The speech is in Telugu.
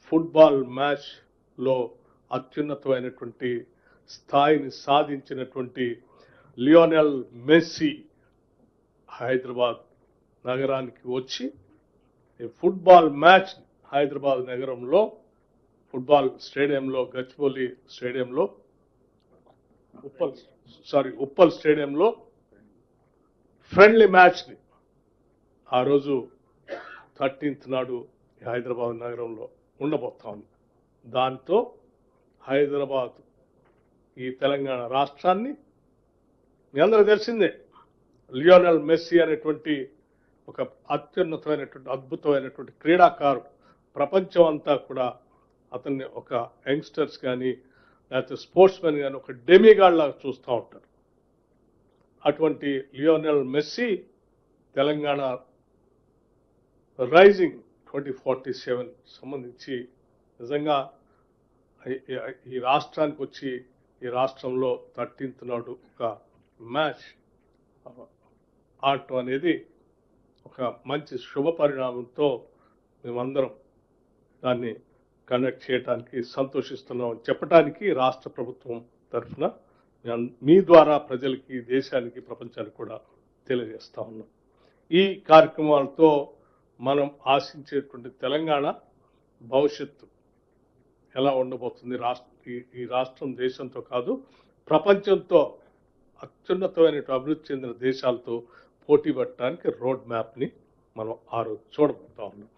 ఫుట్బాల్ మ్యాచ్లో అత్యున్నతమైనటువంటి స్థాయిని సాధించినటువంటి లియోనెల్ మెస్సీ హైదరాబాద్ నగరానికి వచ్చి ఈ ఫుట్బాల్ మ్యాచ్ హైదరాబాద్ నగరంలో ఫుట్బాల్ స్టేడియంలో గచ్చిబౌలి స్టేడియంలో ఉప్పల్ స్టేడియంలో ఫ్రెండ్లీ మ్యాచ్ని ఆ రోజు 13th నాడు హైదరాబాద్ నగరంలో ఉండబోతా ఉంది. దాంతో హైదరాబాద్ ఈ తెలంగాణ రాష్ట్రాన్ని మీ అందరూ తెలిసిందే లియోనెల్ మెస్సీ అనేటువంటి ఒక అత్యున్నతమైనటువంటి అద్భుతమైనటువంటి క్రీడాకారుడు. ప్రపంచం అంతా కూడా అతన్ని ఒక యంగ్స్టర్స్ కానీ లేకపోతే స్పోర్ట్స్ మెన్ కానీ ఒక డెమిగాడ్ లాగా చూస్తూ ఉంటారు. అటువంటి లియోనెల్ మెస్సీ తెలంగాణ రైజింగ్ 2047 సంబంధించి నిజంగా ఈ రాష్ట్రానికి వచ్చి ఈ రాష్ట్రంలో 13th నాడు ఒక మ్యాచ్ ఆడటం అనేది ఒక మంచి శుభ పరిణామంతో మేమందరం దాన్ని కండక్ట్ చేయడానికి సంతోషిస్తున్నాం చెప్పడానికి రాష్ట్ర ప్రభుత్వం తరఫున మీ ద్వారా ప్రజలకి దేశానికి ప్రపంచానికి కూడా తెలియజేస్తా ఉన్నాం. ఈ కార్యక్రమాలతో మనం ఆశించేటువంటి తెలంగాణ భవిష్యత్తు ఎలా ఉండబోతుంది, ఈ రాష్ట్రం దేశంతో కాదు ప్రపంచంతో అత్యున్నతమైన అభివృద్ధి చెందిన దేశాలతో పోటీ పడటానికి రోడ్ మ్యాప్ని మనం ఆ రోజు చూడబోతా ఉన్నాం.